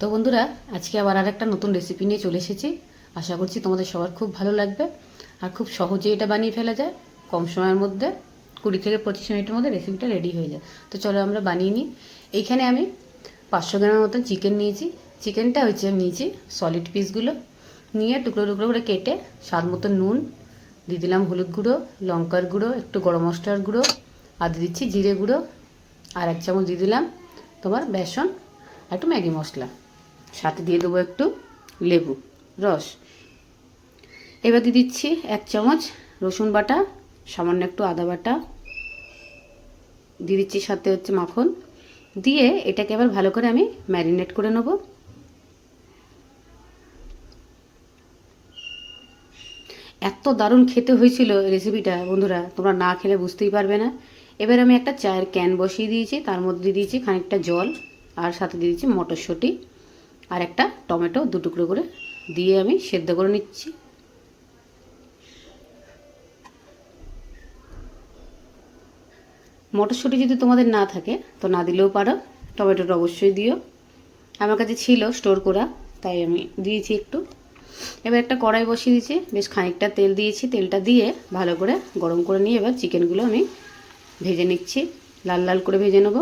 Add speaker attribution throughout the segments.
Speaker 1: তো বন্ধুরা, আজকে আবার আরেকটা নতুন রেসিপি নিয়ে চলে এসেছি। আশা করছি তোমাদের সবার খুব ভালো লাগবে। আর খুব সহজেই এটা বানিয়ে ফেলা যায়। কম সময়ের মধ্যে 20 থেকে 25 মিনিটের মধ্যে রেসিপিটা রেডি হয়ে যায়। তো চলো আমরা বানিয়ে নিই। এইখানে আমি 500 গ্রামের মতন চিকেন নিয়েছি। চিকেনটা নিয়েছি সলিড পিসগুলো নিয়ে টুকরো টুকরো করে কেটে স্বাদ মতো নুন দিয়ে দিলাম, হলুদ গুঁড়ো, লঙ্কার গুঁড়ো, একটু গরম মশলার গুঁড়ো, আর দিয়ে দিচ্ছি জিরে গুঁড়ো, আর 1 চামচ দিয়ে দিলাম তোমার বেসন, আর একটু ম্যাগি মশলা, সাথে দিয়ে দেবো একটু লেবু রস। এবার দিয়ে দিচ্ছি 1 চামচ রসুন বাটা, সামান্য একটু আদা বাটা দিয়ে দিচ্ছি, সাথে মাখন দিয়ে এটাকে আবার ভালো করে আমি ম্যারিনেট করে নেব। এত দারুণ খেতে হয়েছিল রেসিপিটা বন্ধুরা, তোমরা না খেলে বুঝতেই পারবে না। এবার আমি একটা চায়ের ক্যান বসিয়ে দিয়েছি, তার মধ্যে দিয়ে দিয়েছি খানিকটা জল, আর সাথে দিয়ে দিচ্ছি মটরশুঁটি, আর একটা টমেটো 2 টুকরো করে দিয়ে আমি সেদ্ধ করে নিচ্ছি। মটরশুঁটি যদি তোমাদের না থাকে তো না দিলেও পারো, টমেটোটা অবশ্যই দিও। আমার কাছে ছিল স্টোর করা, তাই আমি দিয়েছি একটু। এবার একটা কড়াই বসিয়ে দিয়েছি, বেশ খানিকটা তেল দিয়েছি, তেলটা দিয়ে ভালো করে গরম করে নিয়ে এবার চিকেনগুলো আমি ভেজে নিচ্ছি, লাল লাল করে ভেজে নেব।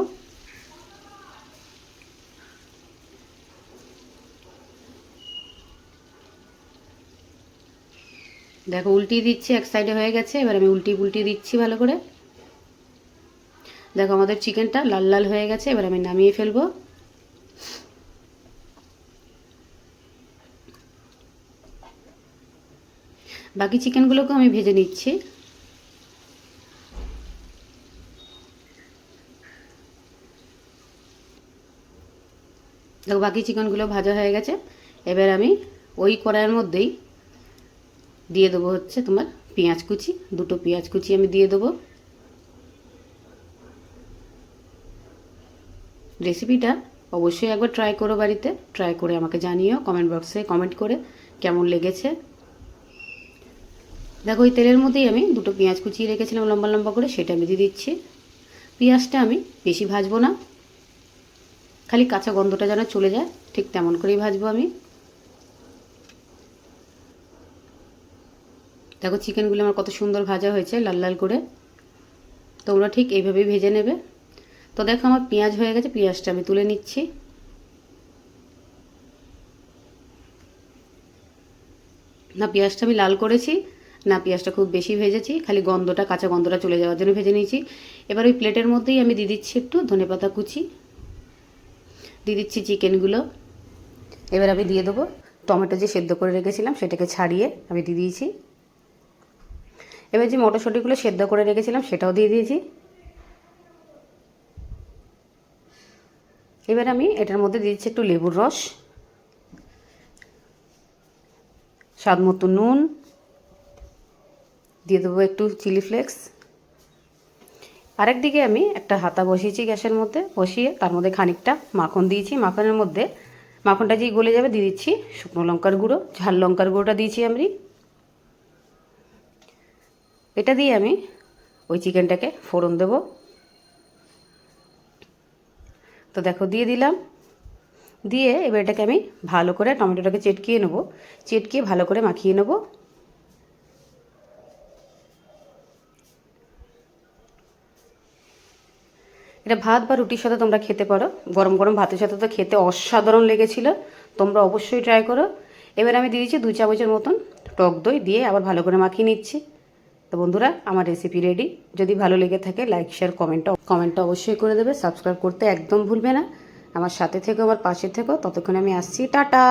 Speaker 1: দেখো উল্টিয়ে দিচ্ছি, এক সাইডে হয়ে গেছে, এবার আমি উল্টিয়ে দিচ্ছি ভালো করে। দেখো আমাদের চিকেনটা লাল লাল হয়ে গেছে, এবার আমি নামিয়ে ফেলবো। বাকি চিকেনগুলোকে আমি ভেজে নিচ্ছি। দেখো বাকি চিকেনগুলো ভাজা হয়ে গেছে, এবার আমি ওই কড়াইয়ের মধ্যেই দিয়ে দেবো তোমার পেঁয়াজ কুচি, 2টো পেঁয়াজ কুচি আমি দিয়ে দেবো। রেসিপিটা অবশ্যই একবার ট্রাই করো বাড়িতে, ট্রাই করে আমাকে জানিও কমেন্ট বক্সে কমেন্ট করে কেমন লেগেছে। দেখো ওই তেলের মধ্যেই আমি 2টো পেঁয়াজ কুচিয়ে রেখেছিলাম লম্বা লম্বা করে, সেটা আমি দিয়ে দিচ্ছি। পেঁয়াজটা আমি বেশি ভাজবো না, খালি কাঁচা গন্ধটা যেন চলে যায় ঠিক তেমন করেই ভাজবো আমি। দেখো চিকেনগুলো আমার কত সুন্দর ভাজা হয়েছে লাল লাল করে, তোমরা ঠিক এইভাবেই ভেজে নেবে। তো দেখো আমার পেঁয়াজ হয়ে গেছে, পেঁয়াজটা আমি তুলে নিচ্ছি। না পেঁয়াজটা আমি লাল করেছি, না পেঁয়াজটা খুব বেশি ভেজেছি, খালি গন্ধটা কাঁচা গন্ধটা চলে যাওয়ার জন্য ভেজে নিয়েছি। এবার ওই প্লেটের মধ্যেই আমি দিয়ে দিচ্ছি একটু ধনেপাতা কুচি, দিয়ে দিচ্ছি চিকেনগুলো। এবার আমি দিয়ে দেবো টমেটো যে সেদ্ধ করে রেখেছিলাম সেটাকে ছাড়িয়ে আমি দিয়ে দিয়েছি। এবার যে মটরশুঁটিগুলো সেদ্ধ করে রেখেছিলাম সেটাও দিয়ে দিয়েছি। এবার আমি এটার মধ্যে দিয়ে দিচ্ছি একটু লেবুর রস, স্বাদ মতো নুন, দিয়ে দেবো একটু চিলি ফ্লেক্স। আরেকদিকে আমি একটা হাতা বসিয়েছি গ্যাসের মধ্যে, বসিয়ে তার মধ্যে খানিকটা মাখন দিয়েছি। মাখনের মধ্যে মাখনটা যেই গলে যাবে দিয়ে দিচ্ছি শুকনো লঙ্কার গুঁড়ো, ঝাল লঙ্কার গুঁড়োটা দিয়েছি আমি। এটা দিয়ে আমি ওই চিকেনটাকে ফোড়ন দেব। তো দেখো দিয়ে দিলাম, দিয়ে এবার এটাকে আমি ভালো করে টমেটোটাকে চেটকিয়ে নেবো, চেটকিয়ে ভালো করে মাখিয়ে নেবো। এটা ভাত বা রুটির সাথে তোমরা খেতে পারো, গরম গরম ভাতের সাথে তো খেতে অসাধারণ লেগেছিল, তোমরা অবশ্যই ট্রাই করো। এবার আমি দিয়ে দিচ্ছি 2 চামচের মতন টক দই, দিয়ে আবার ভালো করে মাখিয়ে নিচ্ছি। তো বন্ধুরা আমার রেসিপি রেডি। যদি ভালো লেগে থাকে লাইক শেয়ার কমেন্টটা অবশ্যই করে দেবে, সাবস্ক্রাইব করতে একদম ভুলবে না। আমার সাথে থেকো, আমার পাশে থেকো, ততক্ষণ আমি আসছি, টাটা।